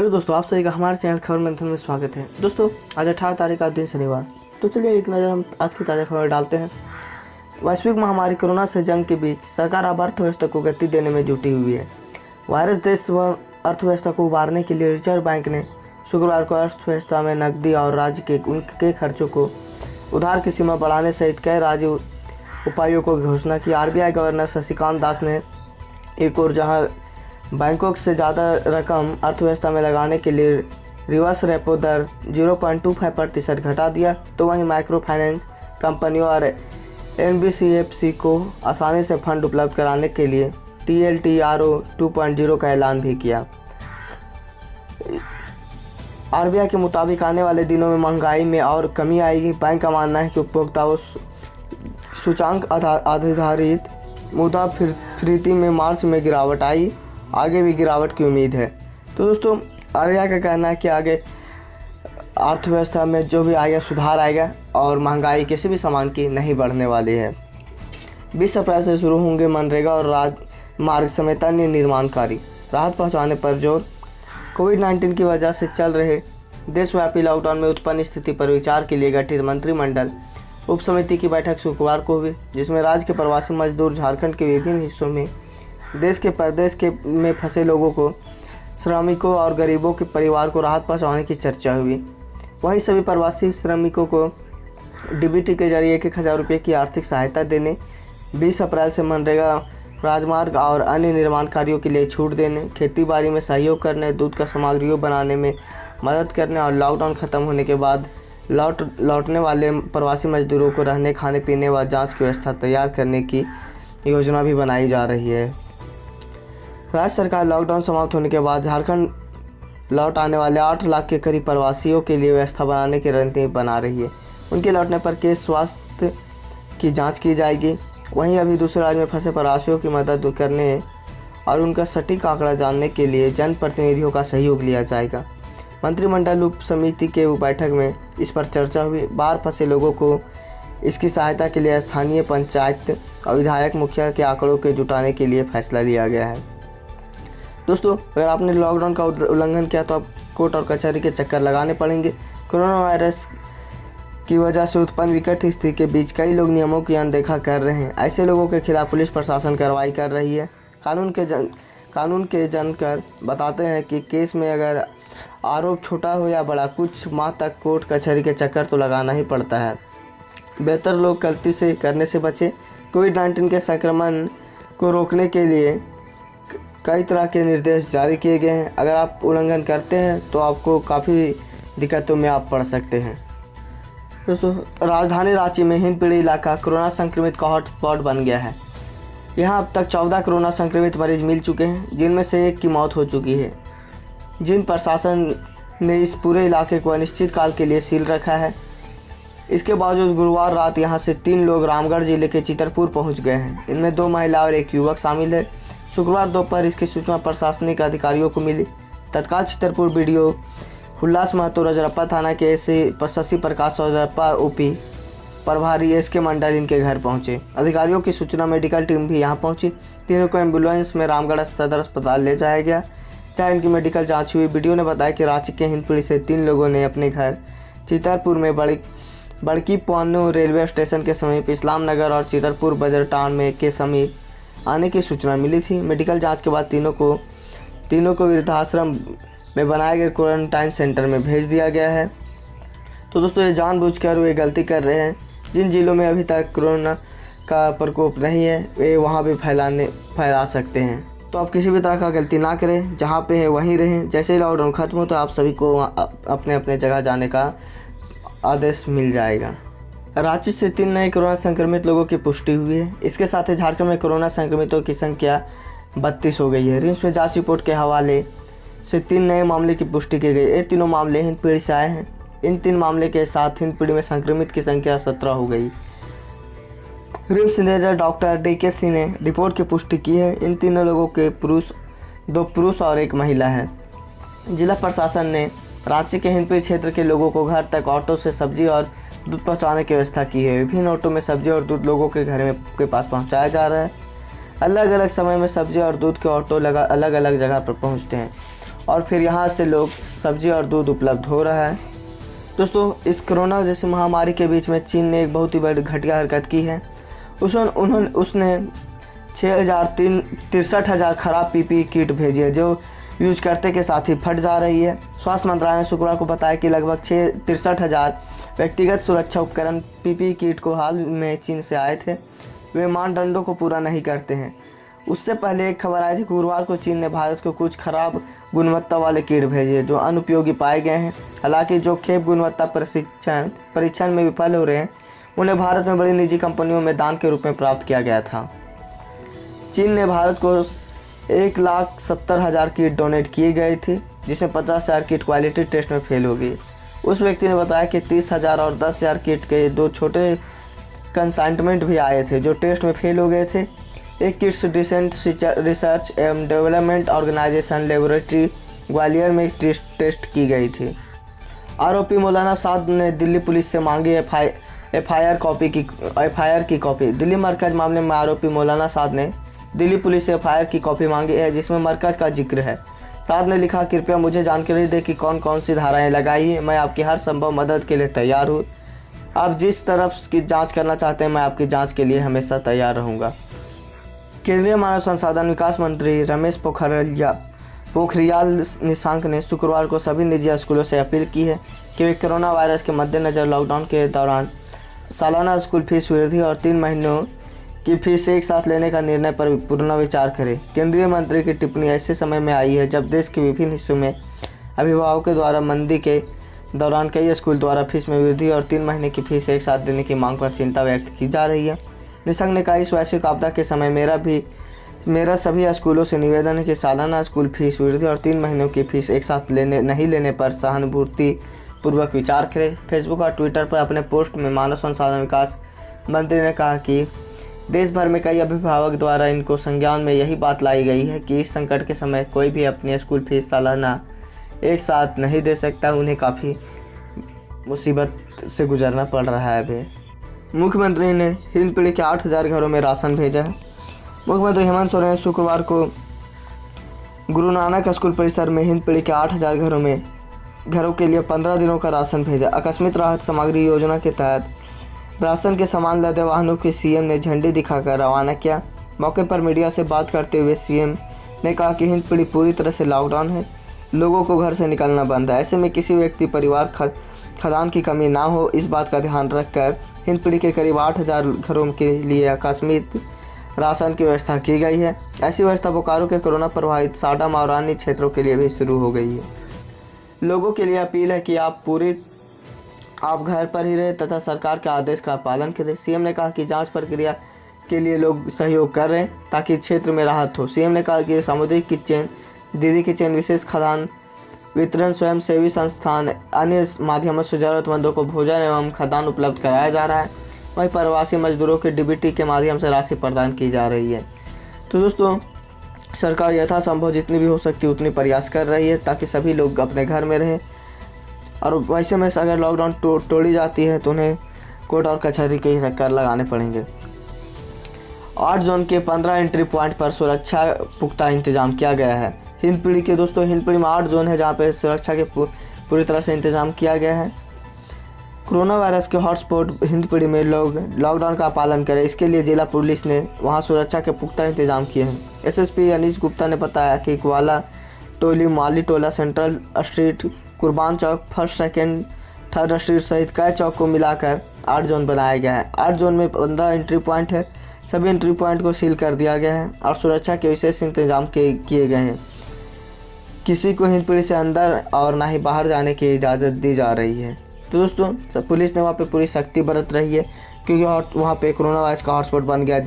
Hello दोस्तों, आप सभी का हमारे चैनल खबर मंथन में स्वागत है। दोस्तों, आज 18 तारीख का दिन शनिवार। तो चलिए एक नज़र हम आज की ताज़ा खबर डालते हैं। वैश्विक महामारी कोरोना से जंग के बीच सरकार अब अर्थव्यवस्था को गति देने में जुटी हुई है। वायरस देश व अर्थव्यवस्था को उबारने के लिए रिजर्व बैंक ने शुक्रवार को अर्थव्यवस्था में नकदी और राज्य के उनके खर्चों को उधार की सीमा बढ़ाने सहित कई राज्य उपायों को घोषणा की। RBI गवर्नर शक्तिकांत दास ने एक और जहां बैंकों से ज़्यादा रकम अर्थव्यवस्था में लगाने के लिए रिवर्स रेपो दर 0.25% घटा दिया, तो वहीं माइक्रो फाइनेंस कंपनियों और NBFC को आसानी से फंड उपलब्ध कराने के लिए TLTRO 2.0 का ऐलान भी किया। RBI के मुताबिक आने वाले दिनों में महंगाई में और कमी आएगी। बैंक का मानना है कि उपभोक्ताओं सूचांक आधारित मुद्रास्फीति में मार्च में गिरावट आई, आगे भी गिरावट की उम्मीद है। तो दोस्तों, RBI का कहना है कि आगे अर्थव्यवस्था में जो भी आएगा सुधार आएगा और महंगाई किसी भी सामान की नहीं बढ़ने वाली है। 20 अप्रैल से शुरू होंगे मनरेगा और राजमार्ग समेत अन्य निर्माण कार्य, राहत पहुंचाने पर जोर। कोविड-19 की वजह से चल रहे देशव्यापी लॉकडाउन में उत्पन्न स्थिति पर विचार के लिए गठित मंत्रिमंडल उप समिति की बैठक शुक्रवार को हुई, जिसमें राज्य के प्रवासी मजदूर, झारखंड के विभिन्न हिस्सों में देश के प्रदेश में फंसे लोगों को, श्रमिकों और गरीबों के परिवार को राहत पहुंचाने की चर्चा हुई। वहीं सभी प्रवासी श्रमिकों को DBT के जरिए 1,000 रुपये की आर्थिक सहायता देने, 20 अप्रैल से मनरेगा, राजमार्ग और अन्य निर्माण कार्यों के लिए छूट देने, खेती बाड़ी में सहयोग करने, दूध का सामग्रियों बनाने में मदद करने और लॉकडाउन खत्म होने के बाद लौटने वाले प्रवासी मजदूरों को रहने, खाने पीने व जाँच की व्यवस्था तैयार करने की योजना भी बनाई जा रही है। राज्य सरकार लॉकडाउन समाप्त होने के बाद झारखंड लौट आने वाले 8 लाख के करीब प्रवासियों के लिए व्यवस्था बनाने की रणनीति बना रही है। उनके लौटने पर केस स्वास्थ्य की जांच की जाएगी। वहीं अभी दूसरे राज्य में फंसे प्रवासियों की मदद करने और उनका सटीक आंकड़ा जानने के लिए जनप्रतिनिधियों का सहयोग लिया जाएगा। मंत्रिमंडल उप समिति के बैठक में इस पर चर्चा हुई। बाहर फंसे लोगों को इसकी सहायता के लिए स्थानीय पंचायत और विधायक मुखिया के आंकड़ों के जुटाने के लिए फैसला लिया गया है। दोस्तों, अगर आपने लॉकडाउन का उल्लंघन किया तो आप कोर्ट और कचहरी के चक्कर लगाने पड़ेंगे। कोरोना वायरस की वजह से उत्पन्न विकट स्थिति के बीच कई लोग नियमों की अनदेखा कर रहे हैं। ऐसे लोगों के खिलाफ पुलिस प्रशासन कार्रवाई कर रही है। कानून के जानकर बताते हैं कि केस में अगर आरोप छोटा हो या बड़ा, कुछ माह तक कोर्ट कचहरी के चक्कर तो लगाना ही पड़ता है। बेहतर लोग गलती से करने से बचे। कोविड-19 के संक्रमण को रोकने के लिए कई तरह के निर्देश जारी किए गए हैं। अगर आप उल्लंघन करते हैं तो आपको काफ़ी दिक्कतों में आप पड़ सकते हैं। दोस्तों, राजधानी रांची में हिंदपीढ़ी इलाका कोरोना संक्रमित का हॉटस्पॉट बन गया है। यहाँ अब तक 14 कोरोना संक्रमित मरीज मिल चुके हैं, जिनमें से एक की मौत हो चुकी है। जिन प्रशासन ने इस पूरे इलाके को अनिश्चित काल के लिए सील रखा है। इसके बावजूद गुरुवार रात यहाँ से 3 लोग रामगढ़ जिले के चितरपुर पहुँच गए हैं। इनमें 2 महिला और 1 युवक शामिल है। शुक्रवार दोपहर इसकी सूचना प्रशासनिक अधिकारियों को मिली। तत्काल चितरपुर BDO उल्लास महतो, रजरप्पा थाना के शशि प्रकाश रजरप्पा, OP प्रभारी SK मंडल इनके घर पहुंचे। अधिकारियों की सूचना मेडिकल टीम भी यहां पहुंची। तीनों को एम्बुलेंस में रामगढ़ सदर अस्पताल ले जाया गया, जहां इनकी मेडिकल जाँच हुई। BDO ने बताया कि रांची के हिंदपीढ़ी से 3 लोगों ने अपने घर चितरपुर में बड़की पन्नू रेलवे स्टेशन के समीप, इस्लाम नगर और चितरपुर बजरटान में के समीप आने की सूचना मिली थी। मेडिकल जांच के बाद तीनों को वृद्धाश्रम में बनाए गए क्वारंटाइन सेंटर में भेज दिया गया है। तो दोस्तों, ये जानबूझकर वे गलती कर रहे हैं। जिन जिलों में अभी तक कोरोना का प्रकोप नहीं है, वे वहाँ भी फैला सकते हैं। तो आप किसी भी तरह का गलती ना करें, जहाँ पे है वहीं रहें। जैसे ही लॉकडाउन खत्म हो तो आप सभी को अपने अपने जगह जाने का आदेश मिल जाएगा। रांची से 3 नए कोरोना संक्रमित लोगों की पुष्टि हुई है। इसके साथ ही झारखंड में कोरोना संक्रमितों की संख्या 32 हो गई है। रिम्स में जांच रिपोर्ट के हवाले से 3 नए मामले की पुष्टि की गई। ये तीनों मामले हिंदपीढ़ी से आए हैं। इन 3 मामले के साथ हिंदपीढ़ी में संक्रमित की संख्या 17 हो गई। RIMS engineer doctor DK Singh ने रिपोर्ट की पुष्टि की है। इन तीनों लोगों के 2 पुरुष और 1 महिला है। जिला प्रशासन ने रांची के हिंदपीढ़ी क्षेत्र के लोगों को घर तक ऑटो से सब्जी और दूध पहुंचाने की व्यवस्था की है। विभिन्न ऑटो में सब्जी और दूध लोगों के घर के पास पहुंचाया जा रहा है। अलग अलग समय में सब्जी और दूध के ऑटो अलग अलग जगह पर पहुंचते हैं। और फिर यहाँ से लोग सब्जी और दूध उपलब्ध हो रहा है। दोस्तों, इस कोरोना जैसी महामारी के बीच में चीन ने एक बहुत ही बड़ी घटिया हरकत की है। उसने 63,000 खराब पीपीई किट भेजी है, जो यूज करते के साथ ही फट जा रही है। स्वास्थ्य मंत्रालय ने शुक्रवार को बताया कि लगभग 63,000 व्यक्तिगत सुरक्षा उपकरण पीपीई किट को हाल में चीन से आए थे। वे मानदंडों को पूरा नहीं करते हैं। उससे पहले एक खबर आई थी कि गुरुवार को चीन ने भारत को कुछ खराब गुणवत्ता वाले किट भेजे जो अनुपयोगी पाए गए हैं। हालांकि जो खेप गुणवत्ता परीक्षण में विफल हो रहे हैं, उन्हें भारत में बड़ी निजी कंपनियों में दान के रूप में प्राप्त किया गया था। चीन ने भारत को 1,70,000 किट डोनेट किए गए थे, जिसमें 50,000 किट क्वालिटी टेस्ट में फेल हो गई। उस व्यक्ति ने बताया कि 30,000 और 10,000 किट के 2 छोटे कंसाइनमेंट भी आए थे जो टेस्ट में फेल हो गए थे। एक किट्स डिसेंट रिसर्च एवं डेवलपमेंट ऑर्गेनाइजेशन लेबोरेटरी ग्वालियर में टेस्ट की गई थी। आरोपी मौलाना साद ने दिल्ली पुलिस से मांगी एफआईआर की कॉपी। दिल्ली मरकज मामले में आरोपी मौलाना साद ने दिल्ली पुलिस से एफआईआर की कॉपी मांगी है, जिसमें मरकज का जिक्र है। साद ने लिखा, कृपया मुझे जानकारी दें कि कौन कौन सी धाराएं लगाई हैं। मैं आपकी हर संभव मदद के लिए तैयार हूँ। आप जिस तरफ की जांच करना चाहते हैं, मैं आपकी जांच के लिए हमेशा तैयार रहूँगा। केंद्रीय मानव संसाधन विकास मंत्री रमेश पोखरियाल निशंक ने शुक्रवार को सभी निजी स्कूलों से अपील की है कि वे कोरोना वायरस के मद्देनज़र लॉकडाउन के दौरान सालाना स्कूल फीस वृद्धि और 3 महीनों की फीस एक साथ लेने का निर्णय पर पुनर्विचार करें। केंद्रीय मंत्री की टिप्पणी ऐसे समय में आई है जब देश के विभिन्न हिस्सों में अभिभावकों द्वारा मंदी के दौरान कई स्कूल द्वारा फीस में वृद्धि और 3 महीने की फीस एक साथ देने की मांग पर चिंता व्यक्त की जा रही है। निशंक ने कहा, इस वैश्विक आपदा के समय मेरा सभी स्कूलों से निवेदन है कि सालाना स्कूल फीस वृद्धि और 3 महीनों की फीस एक साथ नहीं लेने पर सहानुभूति पूर्वक विचार करें। फेसबुक और ट्विटर पर अपने पोस्ट में मानव संसाधन विकास मंत्री ने कहा कि देश भर में कई अभिभावक द्वारा इनको संज्ञान में यही बात लाई गई है कि इस संकट के समय कोई भी अपनी स्कूल फीस सालाना एक साथ नहीं दे सकता। उन्हें काफ़ी मुसीबत से गुजरना पड़ रहा है। अभी मुख्यमंत्री ने हिंदपीढ़ी के 8,000 घरों में राशन भेजा है। मुख्यमंत्री हेमंत सोरेन ने शुक्रवार को गुरु नानक स्कूल परिसर में हिंदपीढ़ी के 8,000 घरों के लिए 15 दिनों का राशन भेजा। आकस्मिक राहत सामग्री योजना के तहत राशन के सामान लदे वाहनों के सीएम ने झंडी दिखाकर रवाना किया। मौके पर मीडिया से बात करते हुए सीएम ने कहा कि हिंदपीढ़ी पूरी तरह से लॉकडाउन है, लोगों को घर से निकलना बंद है। ऐसे में किसी व्यक्ति परिवार खाद्यान्न की कमी ना हो, इस बात का ध्यान रखकर हिंदपीढ़ी के करीब 8,000 घरों के लिए आकस्मिक राशन की व्यवस्था की गई है। ऐसी व्यवस्था बोकारो के कोरोना प्रभावित साडम और अन्य क्षेत्रों के लिए भी शुरू हो गई है। लोगों के लिए अपील है कि आप घर पर ही रहें तथा सरकार के आदेश का पालन करें। सीएम ने कहा कि जांच प्रक्रिया के लिए लोग सहयोग कर रहे हैं ताकि क्षेत्र में राहत हो। सीएम ने कहा कि सामुदायिक किचन, दीदी किचन, विशेष खाद्यान्न वितरण, स्वयंसेवी संस्थान, अन्य माध्यमों से जरूरतमंदों को भोजन एवं खाद्यान्न उपलब्ध कराया जा रहा है। वहीं प्रवासी मजदूरों के डीबीटी के माध्यम से राशि प्रदान की जा रही है। तो दोस्तों, सरकार यथासंभव जितनी भी हो सकती है उतनी प्रयास कर रही है ताकि सभी लोग अपने घर में रहें। और वैसे में अगर लॉकडाउन तोड़ी जाती है तो उन्हें कोर्ट और कचहरी के चक्कर लगाने पड़ेंगे। 8 जोन के 15 एंट्री पॉइंट पर सुरक्षा पुख्ता इंतजाम किया गया है। हिंदपीढ़ी के दोस्तों, हिंदपीढ़ी में 8 जोन है जहाँ पे सुरक्षा के पूरी तरह से इंतजाम किया गया है। कोरोना वायरस के हॉटस्पॉट हिंदपीढ़ी में लोग लॉकडाउन का पालन करें, इसके लिए जिला पुलिस ने वहां सुरक्षा के पुख्ता इंतजाम किए हैं। एसएसपी अनीश गुप्ता ने बताया कि ग्वाला टोली, माली टोला, सेंट्रल स्ट्रीट, कुर्बान चौक, फर्स्ट सेकेंड थर्ड स्ट्रीट सहित कई चौक को मिलाकर 8 जोन बनाया गया है। 8 जोन में 15 एंट्री पॉइंट है। सभी एंट्री पॉइंट को सील कर दिया गया है और सुरक्षा के विशेष इंतजाम किए गए हैं। किसी को हिंदपीढ़ी से अंदर और ना ही बाहर जाने की इजाज़त दी जा रही है। तो दोस्तों, पुलिस ने वहाँ पे पूरी सख्ती बरत रही है क्योंकि वहाँ पे कोरोना वायरस का हॉटस्पॉट बन गया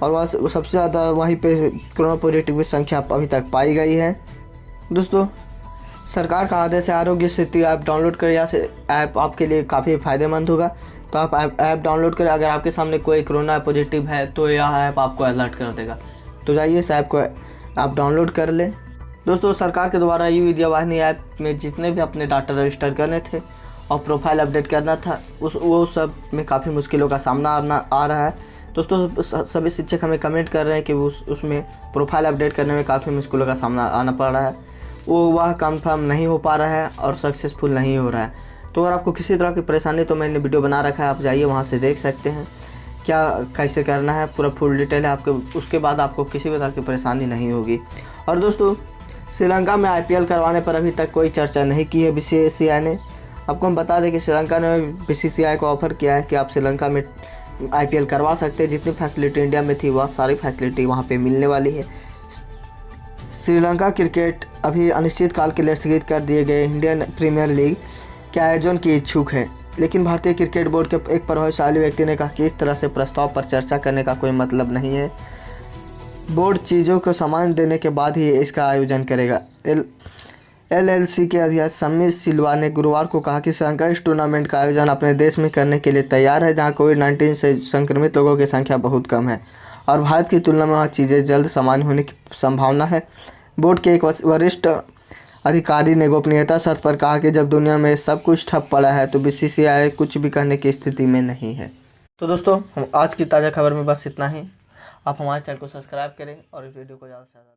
और वहाँ सबसे ज़्यादा वहीं पे कोरोना पॉजिटिव की संख्या अभी तक पाई गई है। दोस्तों, सरकार का आदेश है आरोग्य सेतु ऐप डाउनलोड करें। यहाँ से ऐप आपके लिए काफ़ी फ़ायदेमंद होगा, तो आप ऐप डाउनलोड करें। अगर आपके सामने कोई कोरोना पॉजिटिव है तो यह ऐप आपको अलर्ट कर देगा। तो जाइए इस ऐप को आप डाउनलोड कर लें। दोस्तों, सरकार के द्वारा ई विद्या वाहिनी ऐप में जितने भी अपने डाटा रजिस्टर करने थे और प्रोफाइल अपडेट करना था वो सब में काफ़ी मुश्किलों का सामना आ रहा है। दोस्तों, सभी शिक्षक हमें कमेंट कर रहे हैं कि उसमें प्रोफाइल अपडेट करने में काफ़ी मुश्किलों का सामना आना पड़ रहा है। वह कंफर्म नहीं हो पा रहा है और सक्सेसफुल नहीं हो रहा है। तो अगर आपको किसी तरह की परेशानी, तो मैंने वीडियो बना रखा है, आप जाइए वहाँ से देख सकते हैं क्या कैसे करना है, पूरा फुल डिटेल है आपके। उसके बाद आपको किसी भी तरह की परेशानी नहीं होगी। और दोस्तों, श्रीलंका में IPL करवाने पर अभी तक कोई चर्चा नहीं की है BCCI ने। आपको हम बता दें कि श्रीलंका ने BCCI को ऑफ़र किया है कि आप श्रीलंका में IPL करवा सकते हैं। जितनी फैसिलिटी इंडिया में थी वह सारी फैसिलिटी वहाँ पे मिलने वाली है। श्रीलंका क्रिकेट अभी अनिश्चितकाल के लिए स्थगित कर दिए गए इंडियन प्रीमियर लीग के आयोजन की इच्छुक है, लेकिन भारतीय क्रिकेट बोर्ड के एक प्रभावशाली व्यक्ति ने कहा कि इस तरह से प्रस्ताव पर चर्चा करने का कोई मतलब नहीं है। बोर्ड चीज़ों को सामान देने के बाद ही इसका आयोजन करेगा। LLC के अध्यक्ष समीर सिल्वा ने गुरुवार को कहा कि श्रीलंका इस टूर्नामेंट का आयोजन अपने देश में करने के लिए तैयार है, जहां कोविड-19 से संक्रमित लोगों की संख्या बहुत कम है और भारत की तुलना में वहाँ चीज़ें जल्द सामान्य होने की संभावना है। बोर्ड के एक वरिष्ठ अधिकारी ने गोपनीयता शर्त पर कहा कि जब दुनिया में सब कुछ ठप पड़ा है तो BCCI कुछ भी करने की स्थिति में नहीं है। तो दोस्तों, हम आज की ताज़ा खबर में बस इतना ही। आप हमारे चैनल को सब्सक्राइब करें और इस वीडियो को ज़्यादा से ज़्यादा